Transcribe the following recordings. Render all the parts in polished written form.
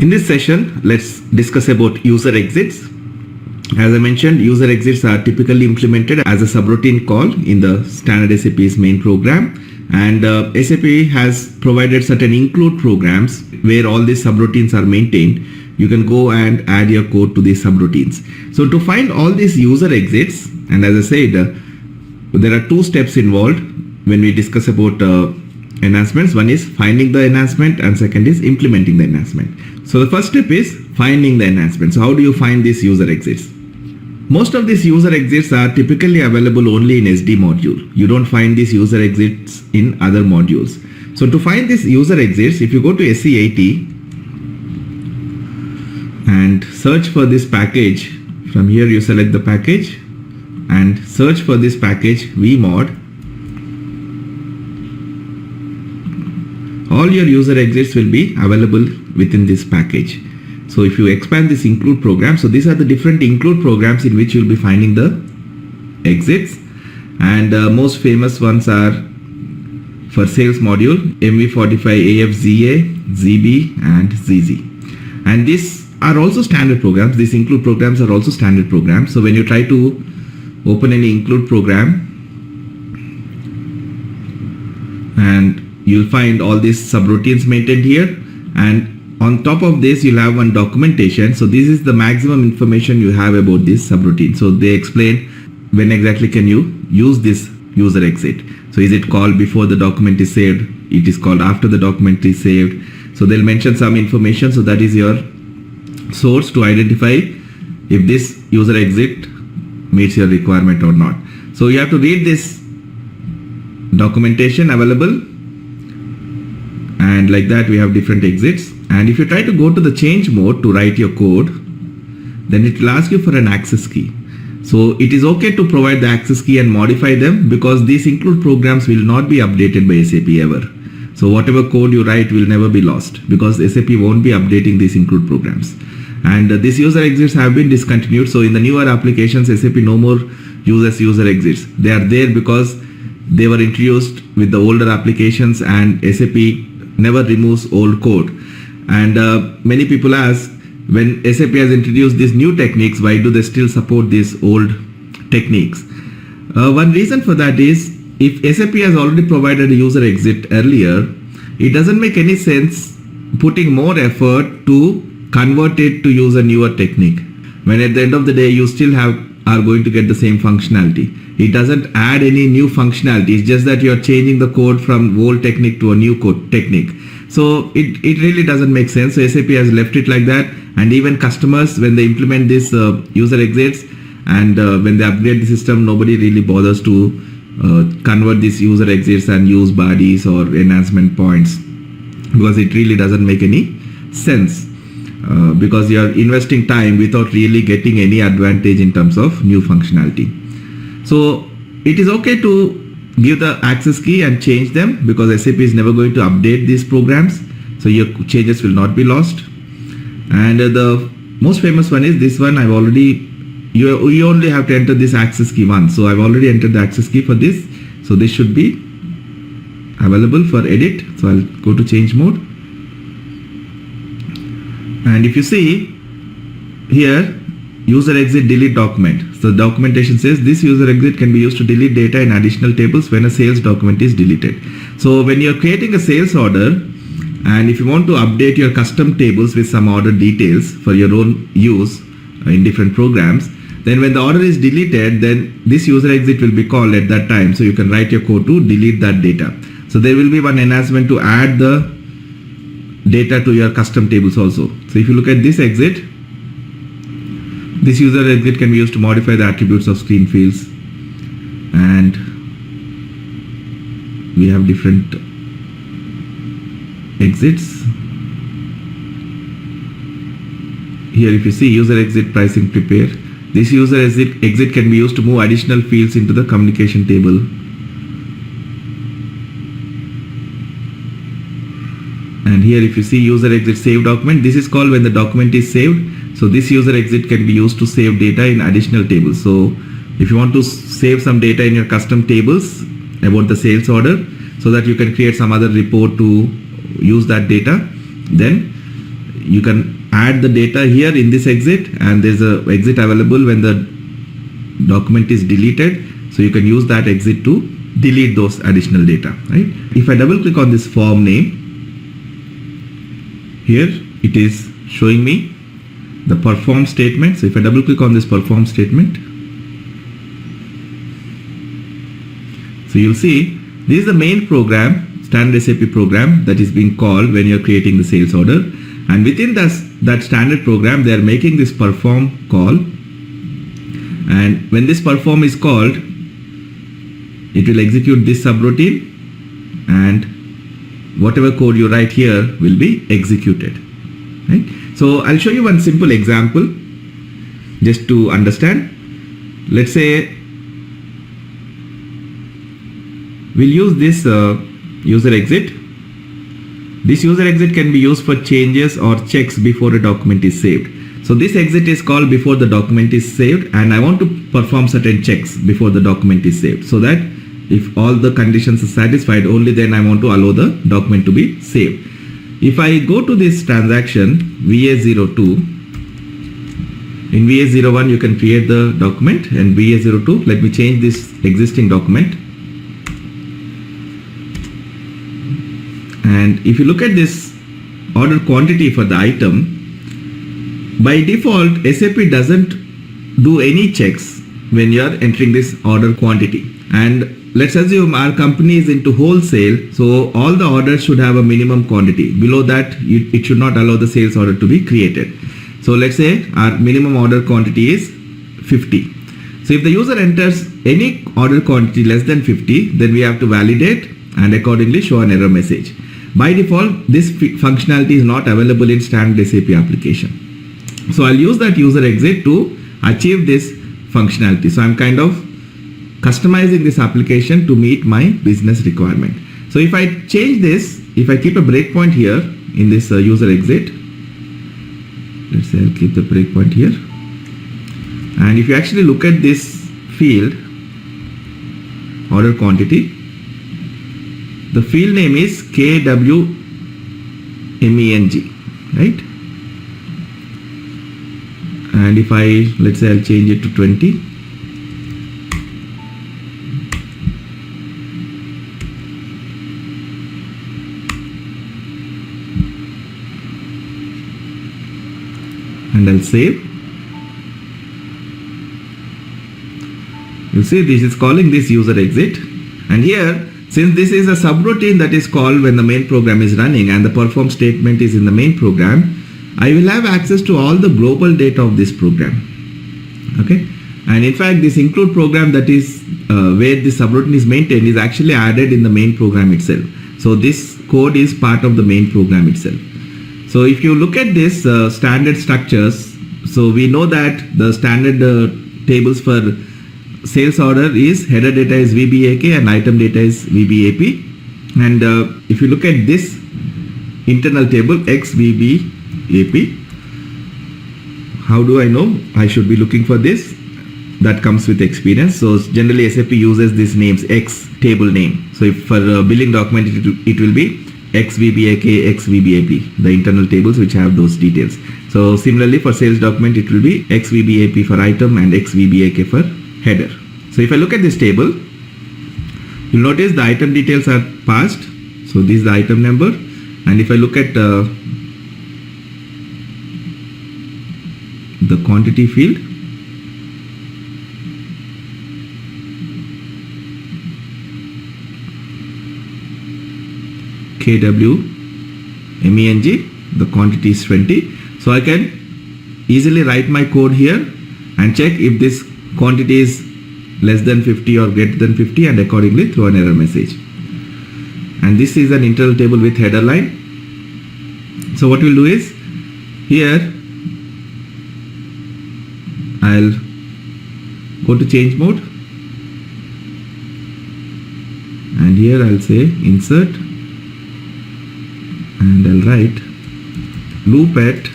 In this session, let's discuss about user exits. As I mentioned, user exits are typically implemented as a subroutine call in the standard SAP's main program, and SAP has provided certain include programs where all these subroutines are maintained. You can go and add your code to these subroutines. So to find all these user exits, and as I said, there are two steps involved when we discuss about enhancements. One is finding the enhancement and second is implementing the enhancement. So the first step is finding the enhancement. So how do you find these user exits? Most of these user exits are typically available only in SD module. You don't find these user exits in other modules. So to find these user exits, if you go to SE80 and search for this package, from here you select the package and search for this package vmod. All your user exits will be available within this package. So if you expand this include program, so these are the different include programs in which you'll be finding the exits, and most famous ones are for sales module MV45 AFZA, ZB and ZZ, and these are also standard programs. These include programs are also standard programs. So when you try to open any include program, and you'll find all these subroutines maintained here, and on top of this you'll have one documentation. So this is the maximum information you have about this subroutine. So they explain when exactly can you use this user exit. So is it called before the document is saved? It is called after the document is saved. So they'll mention some information. So that is your source to identify if this user exit meets your requirement or not. So you have to read this documentation available, and like that we have different exits. And if you try to go to the change mode to write your code, then it will ask you for an access key. So it is okay to provide the access key and modify them, because these include programs will not be updated by SAP ever. So whatever code you write will never be lost, because SAP won't be updating these include programs. And these user exits have been discontinued. So in the newer applications, SAP no more uses user exits. They are there because they were introduced with the older applications, and SAP never removes old code. And many people ask, when SAP has introduced these new techniques, why do they still support these old techniques? One reason for that is, if SAP has already provided a user exit earlier, it doesn't make any sense putting more effort to convert it to use a newer technique, when at the end of the day you still are going to get the same functionality. It doesn't add any new functionality. It's just that you're changing the code from old technique to a new code technique. So it really doesn't make sense. So SAP has left it like that, and even customers, when they implement this user exits and when they upgrade the system, nobody really bothers to convert these user exits and use bodies or enhancement points, because it really doesn't make any sense, because you are investing time without really getting any advantage in terms of new functionality. So it is okay to give the access key and change them, because SAP is never going to update these programs, so your changes will not be lost. And the most famous one is this one. I've already, you only have to enter this access key once. So I've already entered the access key for this. So this should be available for edit. So I'll go to change mode. And if you see here, user exit delete document. So the documentation says this user exit can be used to delete data in additional tables when a sales document is deleted. So when you're creating a sales order, and if you want to update your custom tables with some order details for your own use in different programs, then when the order is deleted, then this user exit will be called at that time. So you can write your code to delete that data. So there will be one enhancement to add the data to your custom tables also. So if you look at this exit, this user exit can be used to modify the attributes of screen fields, and we have different exits. Here if you see user exit pricing prepare, this user exit can be used to move additional fields into the communication table. And here if you see user exit save document, this is called when the document is saved. So this user exit can be used to save data in additional tables. So if you want to save some data in your custom tables about the sales order, so that you can create some other report to use that data, then you can add the data here in this exit, and there's a exit available when the document is deleted. So you can use that exit to delete those additional data, right? If I double click on this form name, here it is showing me the perform statement. So if I double click on this perform statement, so you'll see this is the main program, standard SAP program, that is being called when you're creating the sales order. And within that standard program, they are making this perform call. And when this perform is called, it will execute this subroutine, and whatever code you write here will be executed, right? So I'll show you one simple example just to understand. Let's say we'll use this user exit. This user exit can be used for changes or checks before a document is saved. So this exit is called before the document is saved, and I want to perform certain checks before the document is saved, so that if all the conditions are satisfied, only then I want to allow the document to be saved. If I go to this transaction VA02, in VA01 you can create the document, and VA02, let me change this existing document. And if you look at this order quantity for the item, by default SAP doesn't do any checks when you are entering this order quantity. And let's assume our company is into wholesale, so all the orders should have a minimum quantity. Below that, it should not allow the sales order to be created. So let's say our minimum order quantity is 50. So if the user enters any order quantity less than 50, then we have to validate and accordingly show an error message. By default, this functionality is not available in standard SAP application. So I'll use that user exit to achieve this functionality. So I'm kind of customizing this application to meet my business requirement. So if I change this, if I keep a breakpoint here in this user exit, let's say I'll keep the breakpoint here. And if you actually look at this field, order quantity, the field name is KWMENG, right? And if let's say I'll change it to 20. And I'll save. You see, this is calling this user exit. And here, since this is a subroutine that is called when the main program is running and the perform statement is in the main program, I will have access to all the global data of this program. Okay. And in fact, this include program, that is where the subroutine is maintained, is actually added in the main program itself. So this code is part of the main program itself. So if you look at this standard structures, so we know that the standard tables for sales order is header data is VBAK and item data is VBAP. And if you look at this internal table XVBAP, how do I know I should be looking for this? That comes with experience. So generally SAP uses these names, X table name. So if for a billing document it will be XVBAK, XVBAP, the internal tables which have those details. So similarly for sales document it will be XVBAP for item and XVBAK for header. So if I look at this table, you'll notice the item details are passed. So this is the item number. And if I look at the quantity field, KWMENG, the quantity is 20. So I can easily write my code here and check if this quantity is less than 50 or greater than 50 and accordingly throw an error message. And this is an internal table with header line. So what we'll do is, here I'll go to change mode, and here I'll say insert, and I'll write loop at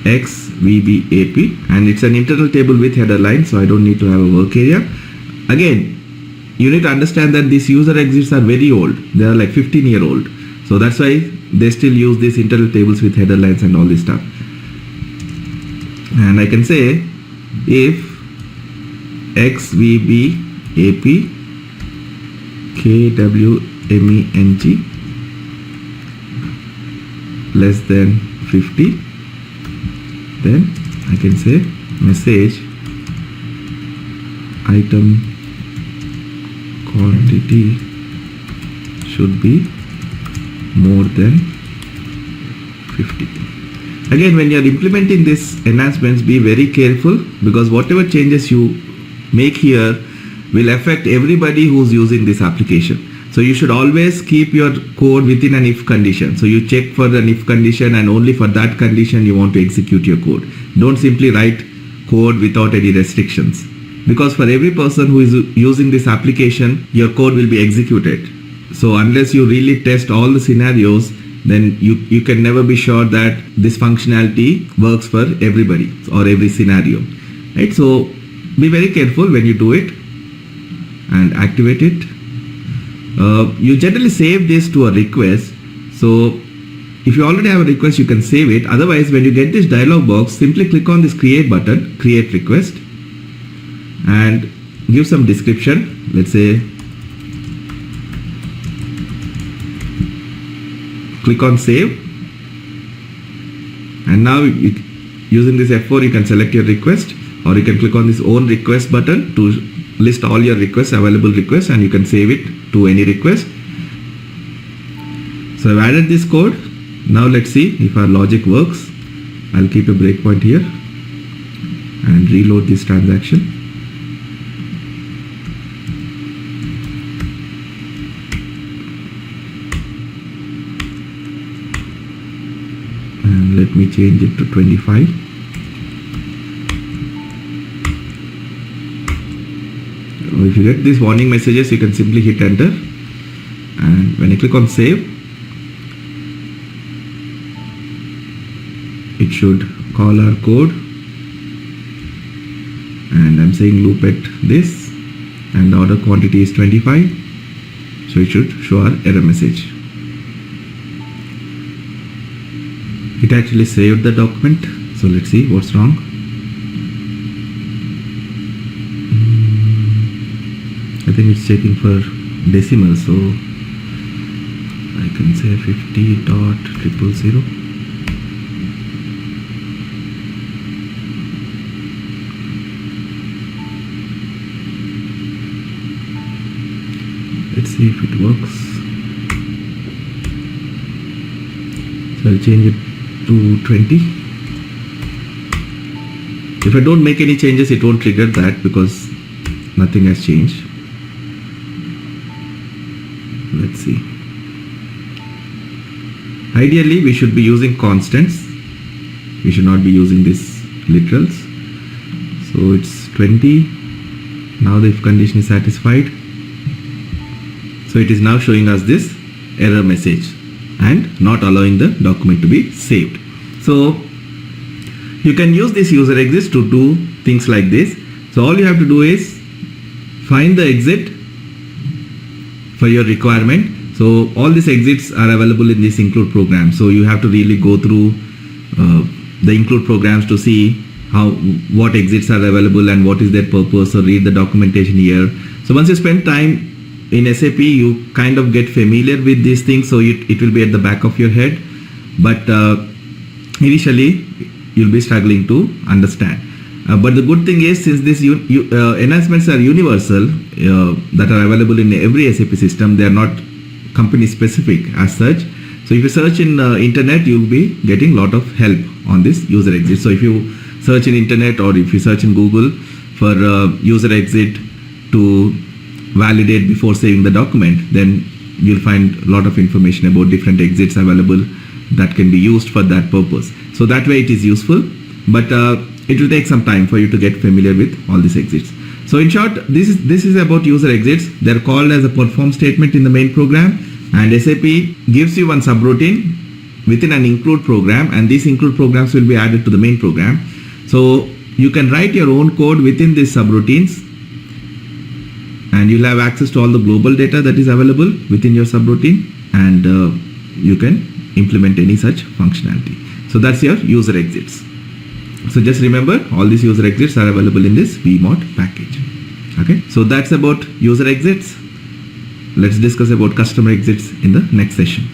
XVBAP, and it's an internal table with header line, so I don't need to have a work area. Again, you need to understand that these user exits are very old. They are like 15-year-old. So that's why they still use these internal tables with header lines and all this stuff. And I can say if XVB AP KWMENG less than 50, then I can say message item quantity should be more than 50. Again, when you are implementing these enhancements, be very careful, because whatever changes you make here will affect everybody who's using this application. So you should always keep your code within an if condition. So you check for an if condition, and only for that condition you want to execute your code. Don't simply write code without any restrictions, because for every person who is using this application, your code will be executed. So unless you really test all the scenarios, then you can never be sure that this functionality works for everybody or every scenario, right? So be very careful when you do it and activate it. You generally save this to a request. So if you already have a request, you can save it. Otherwise, when you get this dialog box, simply click on this create button, create request, and give some description. Let's say click on save, and now using this F4 you can select your request, or you can click on this own request button to list all your requests, available requests, and you can save it to any request. So I've added this code. Now let's see if our logic works. I'll keep a breakpoint here and reload this transaction. And let me change it to 25. If you get these warning messages, you can simply hit enter, and when I click on save, it should call our code, and I'm saying loop at this, and the order quantity is 25, so it should show our error message. It actually saved the document, so let's see what's wrong. I think it's checking for decimal, so I can say 50.000. Let's see if it works. So I'll change it to 20. If I don't make any changes, it won't trigger that because nothing has changed. Let's see. Ideally, we should be using constants. We should not be using these literals. So it's 20. Now the if condition is satisfied. So it is now showing us this error message and not allowing the document to be saved. So you can use this user exits to do things like this. So all you have to do is find the exit for your requirement. So all these exits are available in this include program. So you have to really go through the include programs to see what exits are available and what is their purpose, or read the documentation here. So once you spend time in SAP, you kind of get familiar with these things, so it will be at the back of your head, but initially you'll be struggling to understand. But the good thing is, since these enhancements are universal, that are available in every SAP system, they are not company specific as such. So if you search in internet, you'll be getting a lot of help on this user exit. So if you search in internet, or if you search in Google for user exit to validate before saving the document, then you'll find a lot of information about different exits available that can be used for that purpose. So that way it is useful, but it will take some time for you to get familiar with all these exits. So in short, this is about user exits. They're called as a perform statement in the main program, and SAP gives you one subroutine within an include program, and these include programs will be added to the main program. So you can write your own code within these subroutines, and you'll have access to all the global data that is available within your subroutine, and you can implement any such functionality. So that's your user exits. So just remember, all these user exits are available in this vmod package. Okay, so that's about user exits. Let's discuss about customer exits in the next session.